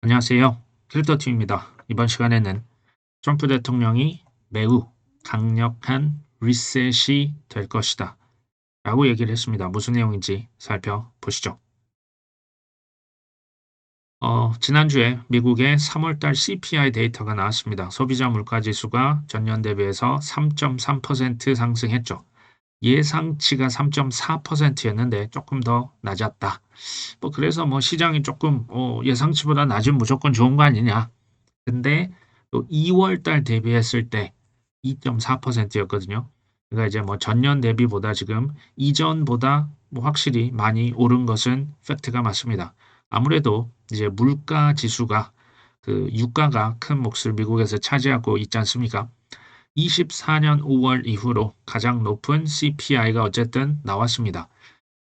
안녕하세요. 필터팀입니다. 이번 시간에는 트럼프 대통령이 매우 강력한 리셋이 될 것이다 라고 얘기를 했습니다. 무슨 내용인지 살펴보시죠. 지난주에 미국의 3월달 CPI 데이터가 나왔습니다. 소비자 물가지수가 전년 대비해서 3.3% 상승했죠. 예상치가 3.4%였는데 조금 더 낮았다. 그래서 시장이 조금 예상치보다 낮으면 무조건 좋은 거 아니냐. 근데 또 2월 달 대비했을 때 2.4%였거든요. 그러니까 이제 전년 대비보다 지금 이전보다 확실히 많이 오른 것은 팩트가 맞습니다. 아무래도 이제 물가 지수가 그 유가가 큰 몫을 미국에서 차지하고 있지 않습니까? 24년 5월 이후로 가장 높은 CPI가 어쨌든 나왔습니다.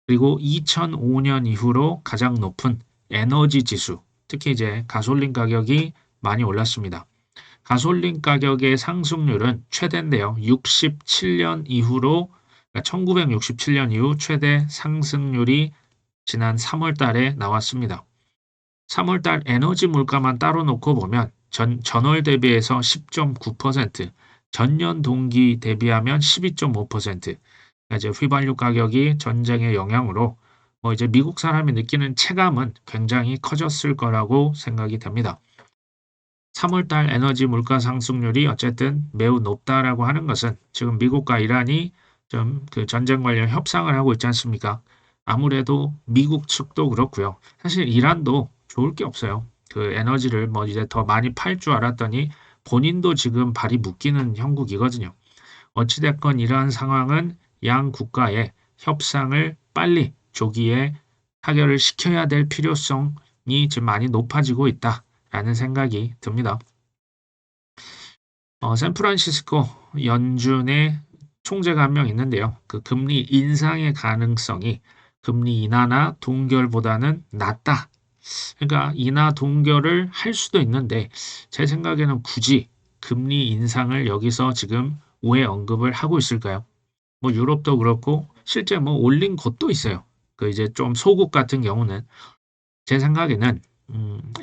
그리고 2005년 이후로 가장 높은 에너지 지수, 특히 이제 가솔린 가격이 많이 올랐습니다. 가솔린 가격의 상승률은 최대인데요. 67년 이후로, 그러니까 1967년 이후 최대 상승률이 지난 3월 달에 나왔습니다. 3월 달 에너지 물가만 따로 놓고 보면 전월 대비해서 10.9%, 전년 동기 대비하면 12.5%, 이제 휘발유 가격이 전쟁의 영향으로 이제 미국 사람이 느끼는 체감은 굉장히 커졌을 거라고 생각이 됩니다. 3월 달 에너지 물가 상승률이 어쨌든 매우 높다라고 하는 것은 지금 미국과 이란이 좀 그 전쟁 관련 협상을 하고 있지 않습니까? 아무래도 미국 측도 그렇고요. 사실 이란도 좋을 게 없어요. 그 에너지를 이제 더 많이 팔 줄 알았더니 본인도 지금 발이 묶이는 형국이거든요. 어찌 됐건 이러한 상황은 양 국가의 협상을 빨리 조기에 타결을 시켜야 될 필요성이 지금 많이 높아지고 있다라는 생각이 듭니다. 샌프란시스코 연준의 총재가 한 명 있는데요. 그 금리 인상의 가능성이 금리 인하나 동결보다는 낮다. 그러니까 인하 동결을 할 수도 있는데 제 생각에는 굳이 금리 인상을 여기서 지금 왜 언급을 하고 있을까요? 유럽도 그렇고 실제 올린 곳도 있어요. 그 이제 좀 소국 같은 경우는 제 생각에는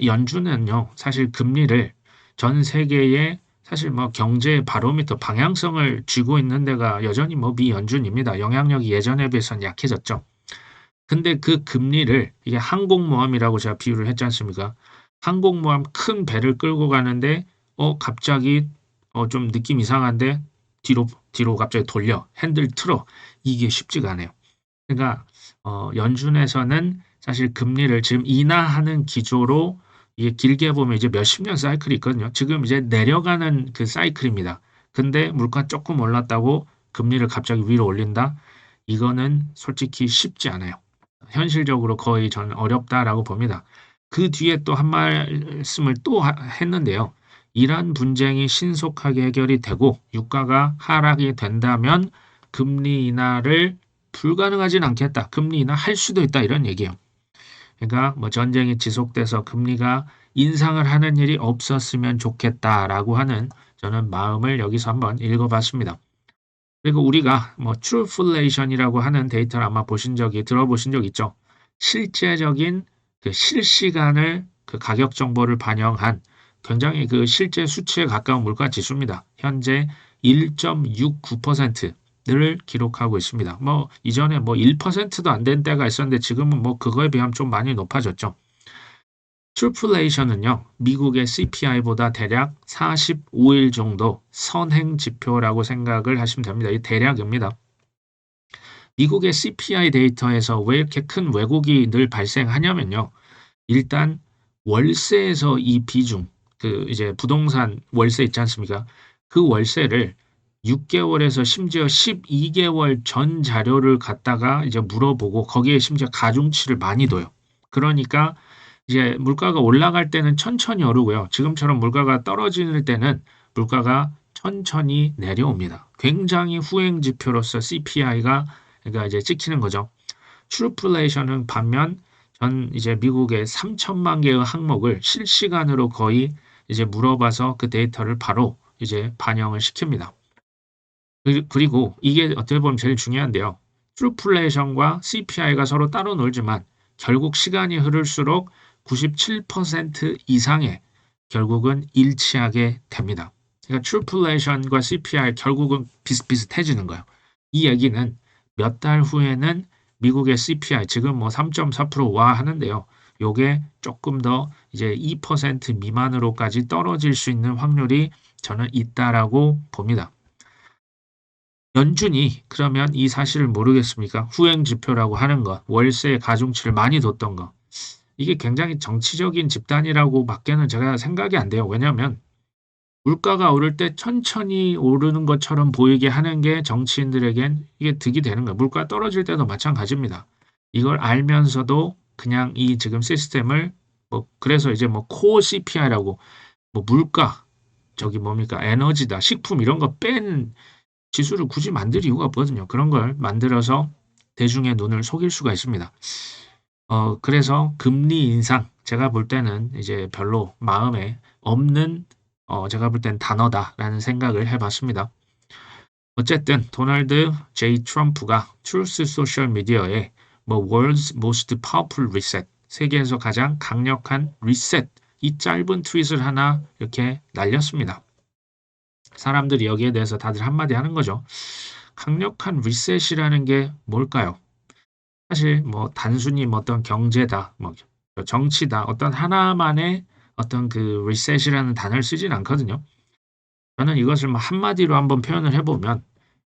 연준은요 사실 금리를 전 세계의 사실 경제 바로미터 방향성을 쥐고 있는 데가 여전히 미 연준입니다. 영향력이 예전에 비해서는 약해졌죠. 근데 그 금리를 이게 항공모함이라고 제가 비유를 했지 않습니까? 항공모함 큰 배를 끌고 가는데 갑자기 좀 느낌 이상한데 뒤로 갑자기 돌려 핸들 틀어 이게 쉽지가 않아요. 그러니까 연준에서는 사실 금리를 지금 인하하는 기조로 이게 길게 보면 이제 몇십 년 사이클이 있거든요. 지금 이제 내려가는 그 사이클입니다. 근데 물가 조금 올랐다고 금리를 갑자기 위로 올린다? 이거는 솔직히 쉽지 않아요. 현실적으로 거의 저는 어렵다라고 봅니다. 그 뒤에 또 한 말씀을 또 했는데요. 이란 분쟁이 신속하게 해결이 되고 유가가 하락이 된다면 금리 인하를 불가능하진 않겠다. 금리 인하 할 수도 있다. 이런 얘기예요. 그러니까 전쟁이 지속돼서 금리가 인상을 하는 일이 없었으면 좋겠다라고 하는 저는 마음을 여기서 한번 읽어봤습니다. 그리고 우리가 trueflation이라고 하는 데이터를 아마 들어보신 적 있죠. 실제적인 그 실시간을 그 가격 정보를 반영한 굉장히 그 실제 수치에 가까운 물가 지수입니다. 현재 1.69%를 기록하고 있습니다. 이전에 1%도 안 된 때가 있었는데 지금은 그거에 비하면 좀 많이 높아졌죠. 트루플레이션은요, 미국의 CPI보다 대략 45일 정도 선행 지표라고 생각을 하시면 됩니다. 이 대략입니다. 미국의 CPI 데이터에서 왜 이렇게 큰 왜곡이 늘 발생하냐면요. 일단 월세에서 이 비중, 그 이제 부동산 월세 있지 않습니까? 그 월세를 6개월에서 심지어 12개월 전 자료를 갖다가 이제 물어보고 거기에 심지어 가중치를 많이 둬요. 그러니까 이제 물가가 올라갈 때는 천천히 오르고요. 지금처럼 물가가 떨어질 때는 물가가 천천히 내려옵니다. 굉장히 후행 지표로서 CPI가 그러니까 이제 찍히는 거죠. 트루플레이션은 반면 전 이제 미국의 3천만 개의 항목을 실시간으로 거의 이제 물어봐서 그 데이터를 바로 이제 반영을 시킵니다. 그리고 이게 어떻게 보면 제일 중요한데요. 트루플레이션과 CPI가 서로 따로 놀지만 결국 시간이 흐를수록 97% 이상의 결국은 일치하게 됩니다. 그러니까 트루플레이션과 CPI 결국은 비슷비슷해지는 거예요. 이 얘기는 몇 달 후에는 미국의 CPI 지금 뭐 3.4%와 하는데요. 요게 조금 더 이제 2% 미만으로까지 떨어질 수 있는 확률이 저는 있다라고 봅니다. 연준이 그러면 이 사실을 모르겠습니까? 후행 지표라고 하는 것, 월세 가중치를 많이 뒀던 것. 이게 굉장히 정치적인 집단이라고 밖에는 제가 생각이 안 돼요. 왜냐하면 물가가 오를 때 천천히 오르는 것처럼 보이게 하는 게 정치인들에겐 이게 득이 되는 거예요. 물가 떨어질 때도 마찬가지입니다. 이걸 알면서도 그냥 이 지금 시스템을 뭐 그래서 이제 뭐 코어 CPI라고 뭐 물가 저기 뭡니까 에너지다 식품 이런 거 뺀 지수를 굳이 만들 이유가 없거든요. 그런 걸 만들어서 대중의 눈을 속일 수가 있습니다. 그래서 금리 인상 제가 볼 때는 이제 별로 마음에 없는 제가 볼 땐 단어다라는 생각을 해봤습니다. 어쨌든 도널드 J. 트럼프가 트루스 소셜 미디어에 뭐 World's Most Powerful Reset 세계에서 가장 강력한 리셋 이 짧은 트윗을 하나 이렇게 날렸습니다. 사람들이 여기에 대해서 다들 한마디 하는 거죠. 강력한 리셋이라는 게 뭘까요? 사실 뭐 단순히 뭐 어떤 경제다, 뭐 정치다, 어떤 하나만의 어떤 그 리셋이라는 단어를 쓰진 않거든요. 저는 이것을 뭐 한마디로 한번 표현을 해보면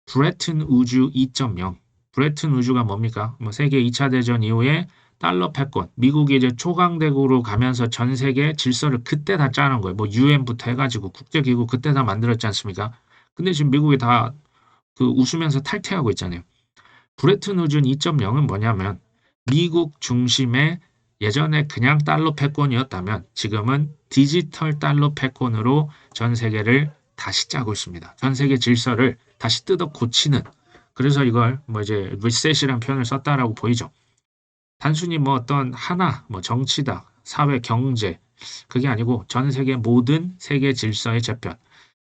브레튼 우주 2.0. 브레튼 우주가 뭡니까? 뭐 세계 2차 대전 이후에 달러 패권, 미국이 이제 초강대국으로 가면서 전 세계 질서를 그때 다 짜는 거예요. 뭐 유엔부터 해가지고 국제기구 그때 다 만들었지 않습니까? 근데 지금 미국이 다 그 웃으면서 탈퇴하고 있잖아요. 브레튼 우주 2.0은 뭐냐면 미국 중심의 예전에 그냥 달러 패권이었다면 지금은 디지털 달러 패권으로 전 세계를 다시 짜고 있습니다. 전 세계 질서를 다시 뜯어 고치는 그래서 이걸 뭐 이제 리셋이라는 표현을 썼다라고 보이죠. 단순히 뭐 어떤 하나 뭐 정치다, 사회, 경제 그게 아니고 전 세계 모든 세계 질서의 재편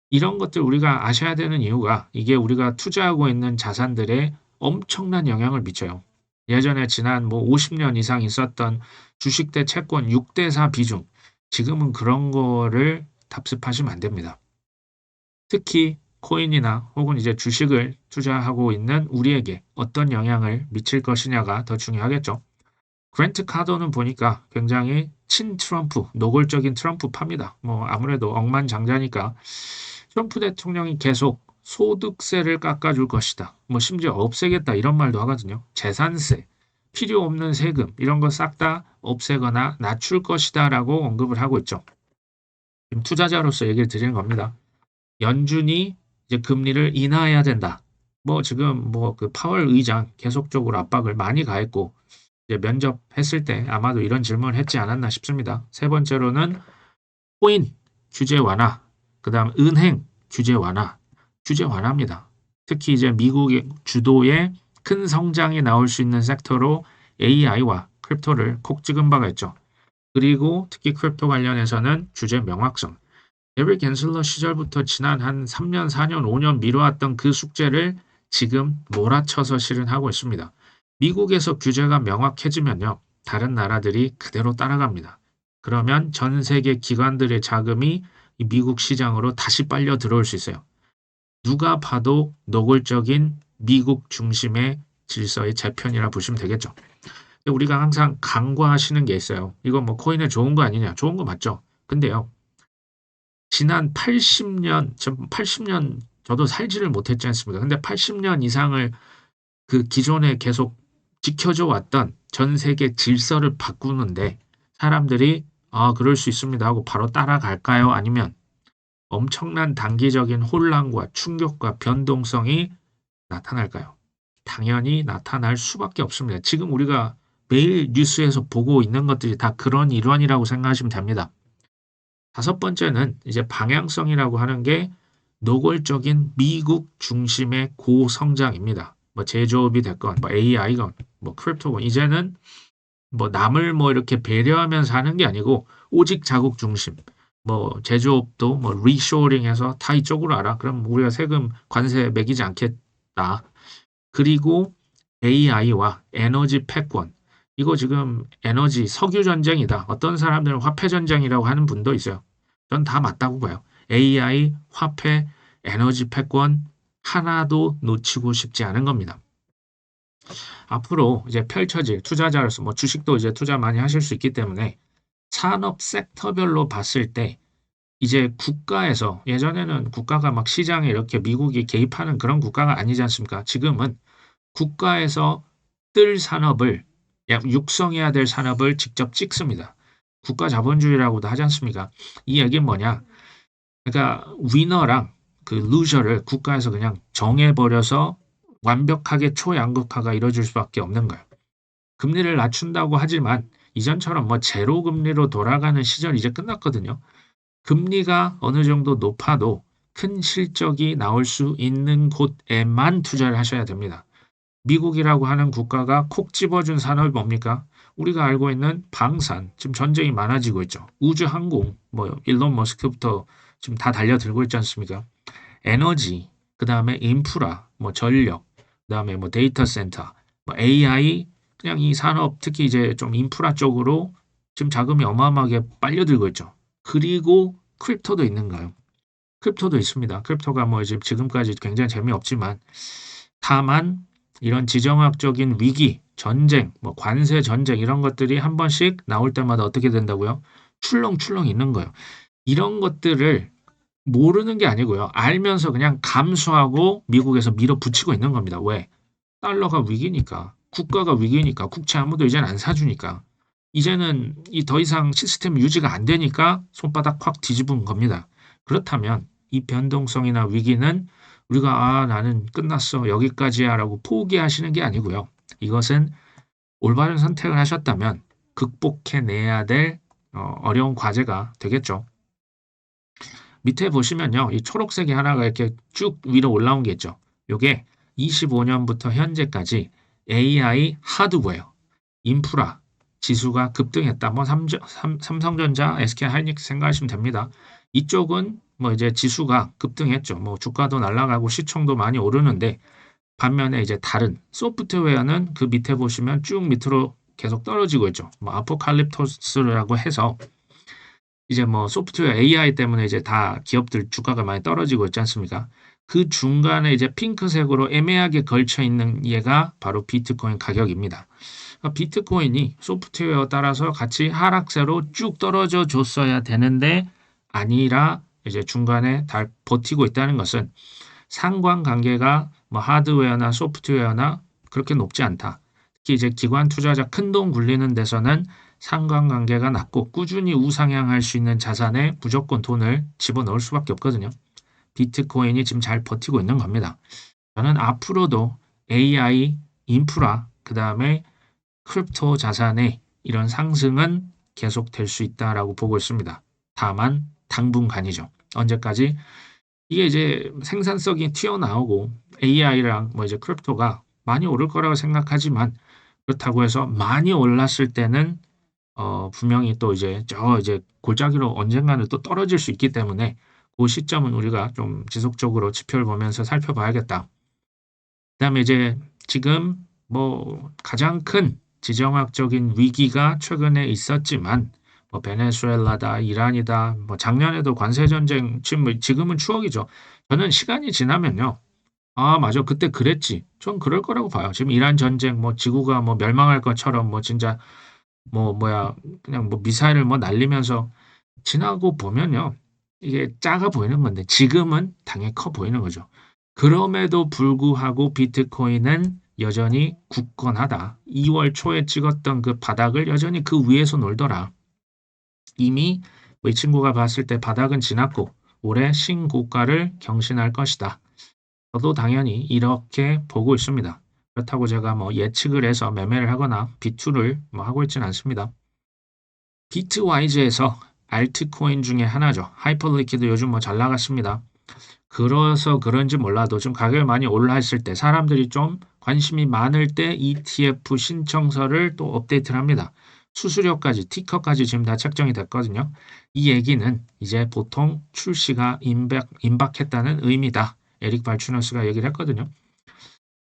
이런 것들 우리가 아셔야 되는 이유가 이게 우리가 투자하고 있는 자산들에 엄청난 영향을 미쳐요. 예전에 지난 뭐 50년 이상 있었던 주식 대 채권 6대 4 비중 지금은 그런 거를 답습하시면 안 됩니다. 특히 코인이나 혹은 이제 주식을 투자하고 있는 우리에게 어떤 영향을 미칠 것이냐가 더 중요하겠죠. 그랜트 카더는 보니까 굉장히 친 트럼프, 노골적인 트럼프파입니다. 뭐 아무래도 억만장자니까 트럼프 대통령이 계속 소득세를 깎아줄 것이다. 뭐 심지어 없애겠다 이런 말도 하거든요. 재산세, 필요 없는 세금 이런 거 싹 다 없애거나 낮출 것이다라고 언급을 하고 있죠. 지금 투자자로서 얘기를 드리는 겁니다. 연준이 이제 금리를 인하해야 된다. 뭐 지금 뭐 그 파월 의장 계속적으로 압박을 많이 가했고 이제 면접했을 때 아마도 이런 질문을 했지 않았나 싶습니다. 세 번째로는 코인 규제 완화, 그다음 은행 규제 완화, 규제 완화입니다. 특히 이제 미국의 주도의 큰 성장이 나올 수 있는 섹터로 AI와 크립토를 콕 찍은 바가 있죠. 그리고 특히 크립토 관련해서는 규제 명확성. 에릭 갠슬러 시절부터 지난 한 3년, 4년, 5년 미뤄왔던 그 숙제를 지금 몰아쳐서 실현하고 있습니다. 미국에서 규제가 명확해지면요. 다른 나라들이 그대로 따라갑니다. 그러면 전 세계 기관들의 자금이 미국 시장으로 다시 빨려 들어올 수 있어요. 누가 봐도 노골적인 미국 중심의 질서의 재편이라 보시면 되겠죠. 우리가 항상 간과하시는 게 있어요. 이거 뭐 코인에 좋은 거 아니냐? 좋은 거 맞죠? 근데요. 지난 80년 저도 살지를 못했지 않습니까? 근데 80년 이상을 그 기존에 계속 지켜져 왔던 전 세계 질서를 바꾸는데 사람들이 그럴 수 있습니다 하고 바로 따라갈까요? 아니면 엄청난 단기적인 혼란과 충격과 변동성이 나타날까요? 당연히 나타날 수밖에 없습니다. 지금 우리가 매일 뉴스에서 보고 있는 것들이 다 그런 일환이라고 생각하시면 됩니다. 다섯 번째는 이제 방향성이라고 하는 게 노골적인 미국 중심의 고성장입니다. 뭐 제조업이 됐건, 뭐 AI건, 뭐 크립토건, 이제는 뭐 남을 뭐 이렇게 배려하면서 하는 게 아니고 오직 자국 중심. 뭐 제조업도 뭐 리쇼링해서 다 이쪽으로 알아. 그럼 우리가 세금 관세 매기지 않겠다. 그리고 AI와 에너지 패권. 이거 지금 에너지 석유 전쟁이다. 어떤 사람들은 화폐 전쟁이라고 하는 분도 있어요. 전 다 맞다고 봐요. AI, 화폐, 에너지 패권 하나도 놓치고 싶지 않은 겁니다. 앞으로 이제 펼쳐질 투자자로서 뭐 주식도 이제 투자 많이 하실 수 있기 때문에 산업 섹터별로 봤을 때 이제 국가에서 예전에는 국가가 막 시장에 이렇게 미국이 개입하는 그런 국가가 아니지 않습니까? 지금은 국가에서 뜰 산업을 육성해야 될 산업을 직접 찍습니다. 국가 자본주의라고도 하지 않습니까? 이 얘기는 뭐냐? 그러니까 위너랑 그 루저를 국가에서 그냥 정해버려서 완벽하게 초양극화가 이루어질 수밖에 없는 거예요. 금리를 낮춘다고 하지만 이전처럼 뭐 제로 금리로 돌아가는 시절이 이제 끝났거든요. 금리가 어느 정도 높아도 큰 실적이 나올 수 있는 곳에만 투자를 하셔야 됩니다. 미국이라고 하는 국가가 콕 집어준 산업이 뭡니까? 우리가 알고 있는 방산, 지금 전쟁이 많아지고 있죠. 우주항공, 뭐 일론 머스크부터 지금 다 달려들고 있지 않습니까? 에너지, 그 다음에 인프라, 뭐 전력, 그 다음에 뭐 데이터 센터, 뭐 AI, 그냥 이 산업 특히 이제 좀 인프라 쪽으로 지금 자금이 어마어마하게 빨려들고 있죠. 그리고 크립토도 있는가요? 크립토도 있습니다. 크립토가 뭐 이제 지금까지 굉장히 재미없지만 다만 이런 지정학적인 위기, 전쟁, 뭐 관세 전쟁 이런 것들이 한 번씩 나올 때마다 어떻게 된다고요? 출렁출렁 있는 거예요. 이런 것들을 모르는 게 아니고요. 알면서 그냥 감수하고 미국에서 밀어붙이고 있는 겁니다. 왜? 달러가 위기니까, 국가가 위기니까, 국채 아무도 이제는 안 사주니까, 이제는 이 더 이상 시스템 유지가 안 되니까 손바닥 확 뒤집은 겁니다. 그렇다면 이 변동성이나 위기는 우리가 나는 끝났어 여기까지야라고 포기하시는 게 아니고요. 이것은 올바른 선택을 하셨다면 극복해내야 될 어려운 과제가 되겠죠. 밑에 보시면요. 이 초록색이 하나가 이렇게 쭉 위로 올라온 게 있죠. 요게 25년부터 현재까지 AI 하드웨어, 인프라 지수가 급등했다. 뭐 삼성전자, SK하이닉스 생각하시면 됩니다. 이쪽은 뭐 이제 지수가 급등했죠. 뭐 주가도 날아가고 시총도 많이 오르는데 반면에 이제 다른 소프트웨어는 그 밑에 보시면 쭉 밑으로 계속 떨어지고 있죠. 뭐 아포칼립토스라고 해서 이제 뭐 소프트웨어 AI 때문에 이제 다 기업들 주가가 많이 떨어지고 있지 않습니까? 그 중간에 이제 핑크색으로 애매하게 걸쳐 있는 얘가 바로 비트코인 가격입니다. 그러니까 비트코인이 소프트웨어 따라서 같이 하락세로 쭉 떨어져 줬어야 되는데 아니라 이제 중간에 다 버티고 있다는 것은 상관관계가 뭐 하드웨어나 소프트웨어나 그렇게 높지 않다. 특히 이제 기관 투자자 큰돈 굴리는 데서는 상관관계가 낮고 꾸준히 우상향할 수 있는 자산에 무조건 돈을 집어넣을 수밖에 없거든요. 비트코인이 지금 잘 버티고 있는 겁니다. 저는 앞으로도 AI, 인프라, 그 다음에 크립토 자산의 이런 상승은 계속될 수 있다라고 보고 있습니다. 다만 당분간이죠. 언제까지? 이게 이제 생산성이 튀어나오고 AI랑 뭐 이제 크립토가 많이 오를 거라고 생각하지만 그렇다고 해서 많이 올랐을 때는 분명히 또 이제 이제 골짜기로 언젠가는 또 떨어질 수 있기 때문에 그 시점은 우리가 좀 지속적으로 지표를 보면서 살펴봐야겠다. 그다음에 이제 지금 뭐 가장 큰 지정학적인 위기가 최근에 있었지만 뭐 베네수엘라다, 이란이다, 뭐 작년에도 관세 전쟁 지금은 추억이죠. 저는 시간이 지나면요. 맞아. 그때 그랬지. 전 그럴 거라고 봐요. 지금 이란 전쟁 뭐 지구가 뭐 멸망할 것처럼 뭐 진짜 뭐 뭐야 그냥 뭐 미사일을 뭐 날리면서 지나고 보면요. 이게 작아 보이는 건데 지금은 당연히 커 보이는 거죠. 그럼에도 불구하고 비트코인은 여전히 굳건하다. 2월 초에 찍었던 그 바닥을 여전히 그 위에서 놀더라. 이미 이 친구가 봤을 때 바닥은 지났고 올해 신고가를 경신할 것이다. 저도 당연히 이렇게 보고 있습니다. 그렇다고 제가 뭐 예측을 해서 매매를 하거나 비투를 뭐 하고 있지는 않습니다. 비트와이즈에서 알트코인 중에 하나죠. 하이퍼리퀴드 요즘 뭐 잘 나갔습니다. 그래서 그런지 몰라도 좀 가격이 많이 올라있을 때 사람들이 좀 관심이 많을 때 ETF 신청서를 또 업데이트를 합니다. 수수료까지 티커까지 지금 다 책정이 됐거든요. 이 얘기는 이제 보통 출시가 임박했다는 의미다. 에릭 발추너스가 얘기를 했거든요.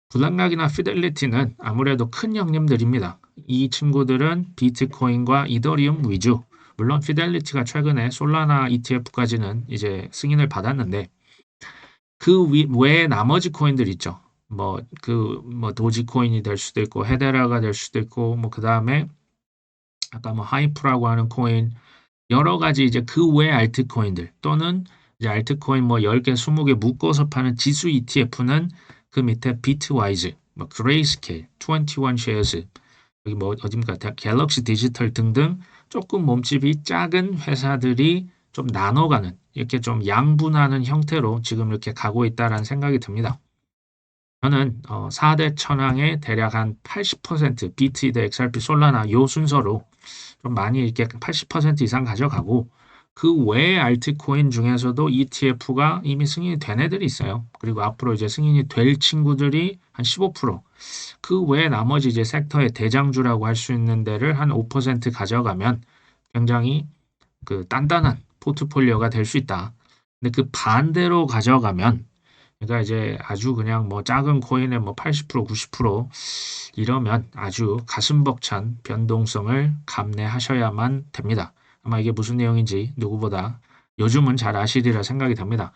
블랙락이나 피델리티는 아무래도 큰 형님들입니다. 이 친구들은 비트코인과 이더리움 위주. 물론 피델리티가 최근에 솔라나 ETF까지는 이제 승인을 받았는데 그 외에 나머지 코인들 있죠. 도지코인이 될 수도 있고 헤데라가 될 수도 있고 그다음에 아까 하이프라고 하는 코인 여러 가지 이제 그 외 알트코인들 또는 이제 알트코인 10개, 20개 묶어서 파는 지수 ETF는 그 밑에 비트와이즈, 그레이스케일, 21 쉐어스, 여기 어딥니까? 갤럭시 디지털 등등 조금 몸집이 작은 회사들이 좀 나눠가는 이렇게 좀 양분하는 형태로 지금 이렇게 가고 있다라는 생각이 듭니다. 저는 4대 천왕의 대략 한 80% BT 대 XRP 솔라나 요 순서로 좀 많이 이렇게 80% 이상 가져가고 그 외의 알트코인 중에서도 ETF가 이미 승인이 된 애들이 있어요. 그리고 앞으로 이제 승인이 될 친구들이 한 15%, 그 외에 나머지 이제 섹터의 대장주라고 할 수 있는 데를 한 5% 가져가면 굉장히 그 단단한 포트폴리오가 될 수 있다. 근데 그 반대로 가져가면 그러니까 이제 아주 그냥 작은 코인에 80%, 90% 이러면 아주 가슴 벅찬 변동성을 감내하셔야만 됩니다. 아마 이게 무슨 내용인지 누구보다 요즘은 잘 아시리라 생각이 됩니다.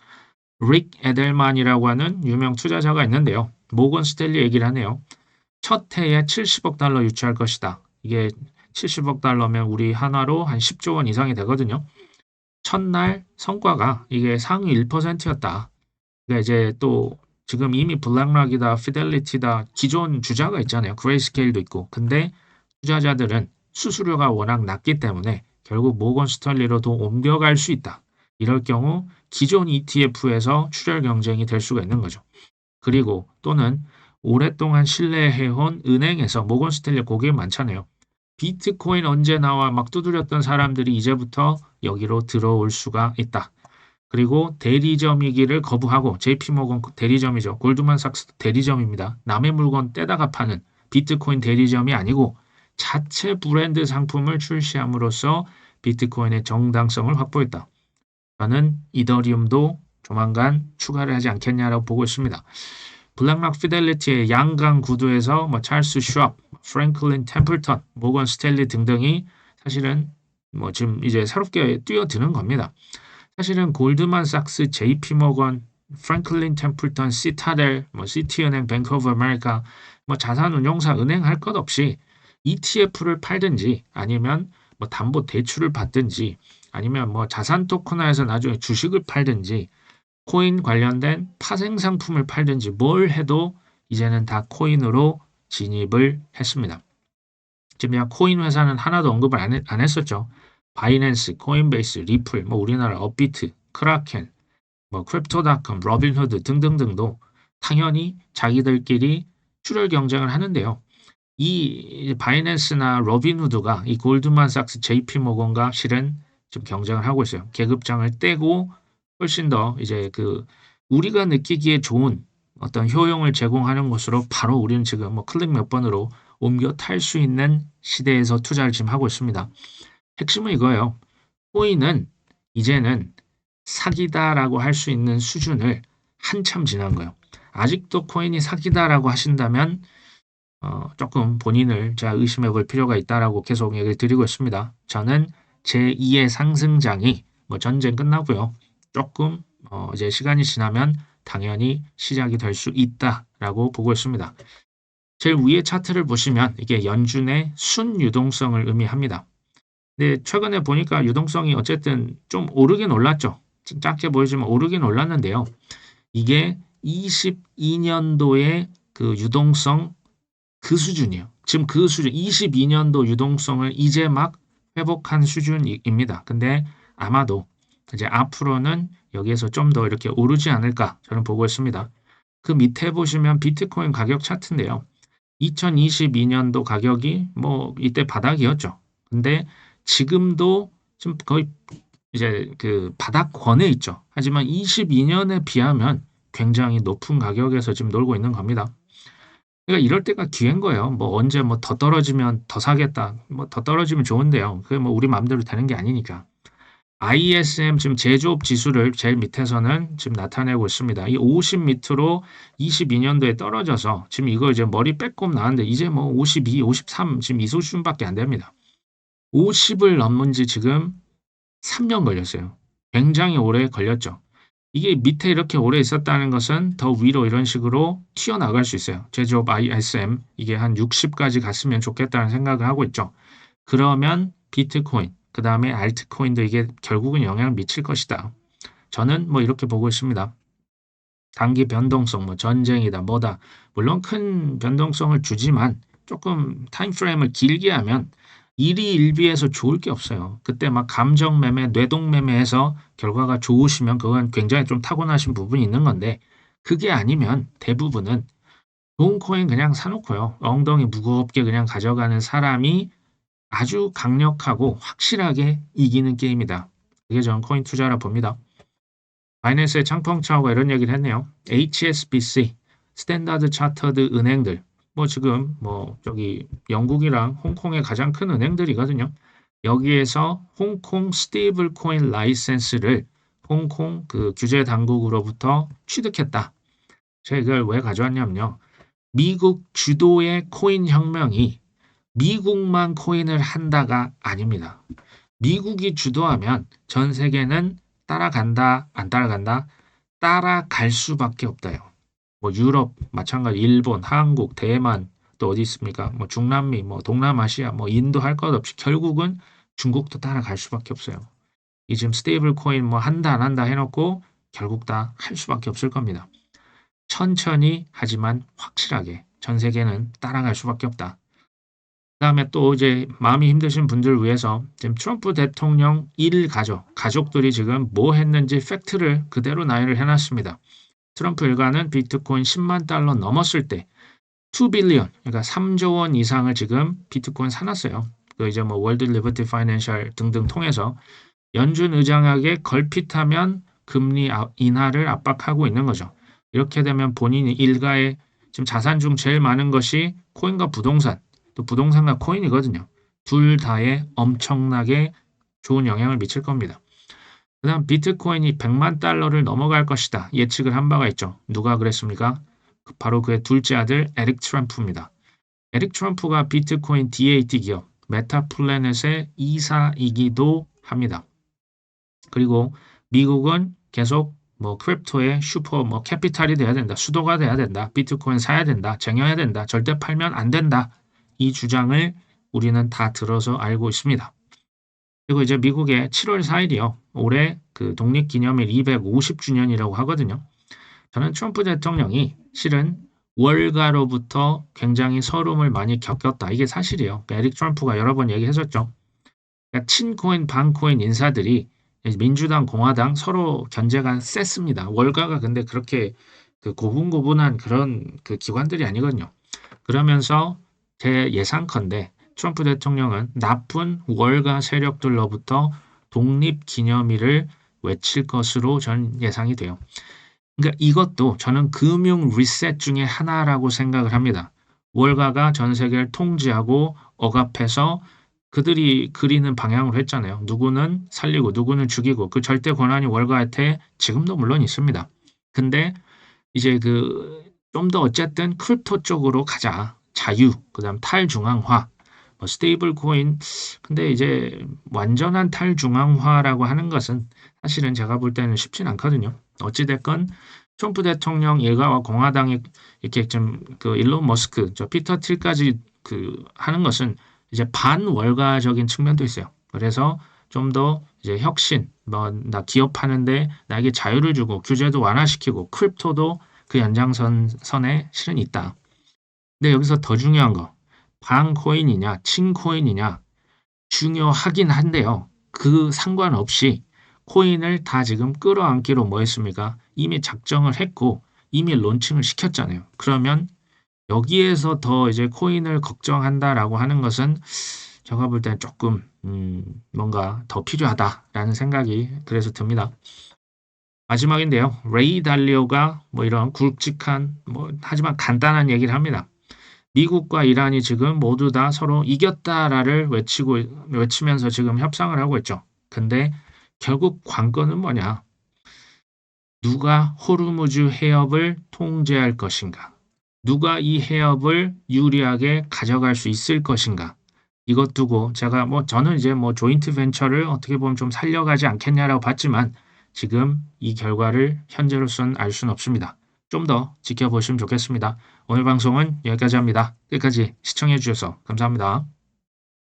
릭 에델만이라고 하는 유명 투자자가 있는데요. 모건 스탠리 얘기를 하네요. 첫 해에 70억 달러 유치할 것이다. 이게 70억 달러면 우리 한화로 한 10조 원 이상이 되거든요. 첫날 성과가 이게 상위 1%였다. 그러니까 이제 또 지금 이미 블랙락이다, 피델리티다 기존 주자가 있잖아요. 그레이스케일도 있고. 근데 투자자들은 수수료가 워낙 낮기 때문에 결국 모건 스탠리로도 옮겨갈 수 있다. 이럴 경우 기존 ETF에서 출혈 경쟁이 될 수가 있는 거죠. 그리고 또는 오랫동안 신뢰해온 은행에서 모건 스탠리 고객이 많잖아요. 비트코인 언제 나와 막 두드렸던 사람들이 이제부터 여기로 들어올 수가 있다. 그리고 대리점이기를 거부하고 JP모건 대리점이죠. 골드만삭스 대리점입니다. 남의 물건 떼다가 파는 비트코인 대리점이 아니고 자체 브랜드 상품을 출시함으로써 비트코인의 정당성을 확보했다. 저는 이더리움도 조만간 추가를 하지 않겠냐라고 보고 있습니다. 블랙락 피델리티의 양강 구도에서 찰스 슈왑, 프랭클린 템플턴, 모건 스탠리 등등이 사실은 지금 이제 새롭게 뛰어드는 겁니다. 사실은 골드만삭스, JP모건, 프랭클린 템플턴, 시타델, 시티은행, 뱅크 오브 아메리카, 자산운용사 은행 할 것 없이 ETF를 팔든지 아니면 담보 대출을 받든지 아니면 자산 토큰화해서 나중에 주식을 팔든지 코인 관련된 파생 상품을 팔든지 뭘 해도 이제는 다 코인으로 진입을 했습니다. 지금 코인 회사는 하나도 언급을 안 했었죠. 바이낸스, 코인베이스, 리플, 우리나라 업비트, 크라켄, 크립토닷컴, 로빈후드 등등등도 당연히 자기들끼리 출혈 경쟁을 하는데요. 이 바이낸스나 로빈후드가 이 골드만삭스, JP모건과 실은 좀 경쟁을 하고 있어요. 계급장을 떼고 훨씬 더 이제 우리가 느끼기에 좋은 어떤 효용을 제공하는 것으로 바로 우리는 지금 클릭 몇 번으로 옮겨 탈 수 있는 시대에서 투자를 지금 하고 있습니다. 핵심은 이거예요. 코인은 이제는 사기다라고 할 수 있는 수준을 한참 지난 거예요. 아직도 코인이 사기다라고 하신다면 조금 본인을 제가 의심해 볼 필요가 있다라고 계속 얘기를 드리고 있습니다. 저는 제2의 상승장이 전쟁 끝나고요. 조금 이제 시간이 지나면 당연히 시작이 될 수 있다라고 보고 있습니다. 제일 위에 차트를 보시면 이게 연준의 순유동성을 의미합니다. 근데 최근에 보니까 유동성이 어쨌든 좀 오르긴 올랐죠. 작게 보이지만 오르긴 올랐는데요. 이게 22년도의 그 유동성 그 수준이에요. 지금 그 수준, 22년도 유동성을 이제 막 회복한 수준입니다. 근데 아마도 이제 앞으로는 여기에서 좀 더 이렇게 오르지 않을까 저는 보고 있습니다. 그 밑에 보시면 비트코인 가격 차트인데요. 2022년도 가격이 이때 바닥이었죠. 근데 지금도 좀 거의 이제 그 바닥권에 있죠. 하지만 22년에 비하면 굉장히 높은 가격에서 지금 놀고 있는 겁니다. 그러니까 이럴 때가 기회인 거예요. 언제 더 떨어지면 더 사겠다. 더 떨어지면 좋은데요. 그게 우리 마음대로 되는 게 아니니까. ISM 지금 제조업 지수를 제일 밑에서는 지금 나타내고 있습니다. 이 50 밑으로 22년도에 떨어져서 지금 이거 이제 머리 빼꼼 나왔는데 이제 뭐 52, 53 지금 이 수준밖에 안 됩니다. 50을 넘은 지 지금 3년 걸렸어요. 굉장히 오래 걸렸죠. 이게 밑에 이렇게 오래 있었다는 것은 더 위로 이런 식으로 튀어나갈 수 있어요. 제조업 ISM 이게 한 60까지 갔으면 좋겠다는 생각을 하고 있죠. 그러면 비트코인, 그 다음에 알트코인도 이게 결국은 영향을 미칠 것이다. 저는 뭐 이렇게 보고 있습니다. 단기 변동성, 뭐 전쟁이다, 뭐다. 물론 큰 변동성을 주지만 조금 타임프레임을 길게 하면 일희일비해서 좋을 게 없어요. 그때 막 감정 매매, 뇌동 매매해서 결과가 좋으시면 그건 굉장히 좀 타고나신 부분이 있는 건데 그게 아니면 대부분은 좋은 코인 그냥 사놓고요. 엉덩이 무겁게 그냥 가져가는 사람이 아주 강력하고 확실하게 이기는 게임이다. 그게 저는 코인 투자라 봅니다. 바이낸스의 창펑차오가 이런 얘기를 했네요. HSBC, 스탠다드 차터드 은행들, 뭐 지금 뭐 저기 영국이랑 홍콩의 가장 큰 은행들이거든요. 여기에서 홍콩 스테이블 코인 라이센스를 홍콩 그 규제 당국으로부터 취득했다. 제가 이걸 왜 가져왔냐면요. 미국 주도의 코인 혁명이 미국만 코인을 한다가 아닙니다. 미국이 주도하면 전 세계는 따라간다, 안 따라간다? 따라갈 수밖에 없다요. 뭐 유럽 마찬가지, 일본, 한국, 대만 또 어디 있습니까? 뭐 중남미, 뭐 동남아시아, 뭐 인도 할 것 없이 결국은 중국도 따라갈 수밖에 없어요. 이 지금 스테이블 코인 뭐 한다 안 한다 해놓고 결국 다 할 수밖에 없을 겁니다. 천천히 하지만 확실하게 전 세계는 따라갈 수밖에 없다. 그다음에 또 이제 마음이 힘드신 분들 위해서 지금 트럼프 대통령 가족들이 지금 뭐 했는지 팩트를 그대로 나열을 해놨습니다. 트럼프 일가는 비트코인 10만 달러 넘었을 때 2 빌리언, 그러니까 3조 원 이상을 지금 비트코인 사놨어요. 그 이제 뭐 월드 리버티 파이낸셜 등등 통해서 연준 의장에게 걸핏하면 금리 인하를 압박하고 있는 거죠. 이렇게 되면 본인이 일가의 지금 자산 중 제일 많은 것이 코인과 부동산, 또 부동산과 코인이거든요. 둘 다에 엄청나게 좋은 영향을 미칠 겁니다. 그 다음 비트코인이 100만 달러를 넘어갈 것이다. 예측을 한 바가 있죠. 누가 그랬습니까? 바로 그의 둘째 아들 에릭 트럼프입니다. 에릭 트럼프가 비트코인 DAT 기업 메타플래넷의 이사이기도 합니다. 그리고 미국은 계속 뭐 크립토의 슈퍼 뭐 캐피탈이 돼야 된다. 수도가 돼야 된다. 비트코인 사야 된다. 쟁여야 된다. 절대 팔면 안 된다. 이 주장을 우리는 다 들어서 알고 있습니다. 그리고 이제 미국의 7월 4일이요. 올해 그 독립기념일 250주년이라고 하거든요. 저는 트럼프 대통령이 실은 월가로부터 굉장히 서름을 많이 겪었다. 이게 사실이에요. 그러니까 에릭 트럼프가 여러 번 얘기했었죠. 그러니까 친코인, 반코인 인사들이 민주당, 공화당 서로 견제가 셌습니다. 월가가 근데 그렇게 그 고분고분한 그런 그 기관들이 아니거든요. 그러면서 제 예상컨대 트럼프 대통령은 나쁜 월가 세력들로부터 독립기념일을 외칠 것으로 전 예상이 돼요. 그러니까 이것도 저는 금융 리셋 중에 하나라고 생각을 합니다. 월가가 전 세계를 통제하고 억압해서 그들이 그리는 방향으로 했잖아요. 누구는 살리고 누구는 죽이고 그 절대 권한이 월가한테 지금도 물론 있습니다. 근데 이제 그 좀 더 어쨌든 크립토 쪽으로 가자. 자유, 그다음 탈중앙화, 뭐 스테이블 코인. 근데 이제 완전한 탈중앙화라고 하는 것은 사실은 제가 볼 때는 쉽진 않거든요. 어찌 됐건 트럼프 대통령 일가와 공화당이 이렇게 좀 그 일론 머스크, 저 피터 틸까지 그 하는 것은 이제 반월가적인 측면도 있어요. 그래서 좀 더 이제 혁신, 뭐 나 기업하는데 나에게 자유를 주고 규제도 완화시키고 크립토도 그 연장선에 실은 있다. 근데 여기서 더 중요한 거, 반코인이냐, 친코인이냐 중요하긴 한데요. 그 상관없이 코인을 다 지금 끌어안기로 뭐 했습니까? 이미 작정을 했고 이미 론칭을 시켰잖아요. 그러면 여기에서 더 이제 코인을 걱정한다라고 하는 것은 제가 볼 때는 조금 뭔가 더 필요하다라는 생각이 그래서 듭니다. 마지막인데요. 레이 달리오가 뭐 이런 굵직한 뭐 하지만 간단한 얘기를 합니다. 미국과 이란이 지금 모두 다 서로 이겼다라를 외치면서 지금 협상을 하고 있죠. 근데 결국 관건은 뭐냐? 누가 호르무즈 해협을 통제할 것인가? 누가 이 해협을 유리하게 가져갈 수 있을 것인가? 이것 두고 제가 저는 이제 조인트 벤처를 어떻게 보면 좀 살려가지 않겠냐라고 봤지만 지금 이 결과를 현재로서는 알 수는 없습니다. 좀 더 지켜보시면 좋겠습니다. 오늘 방송은 여기까지 합니다. 끝까지 시청해 주셔서 감사합니다.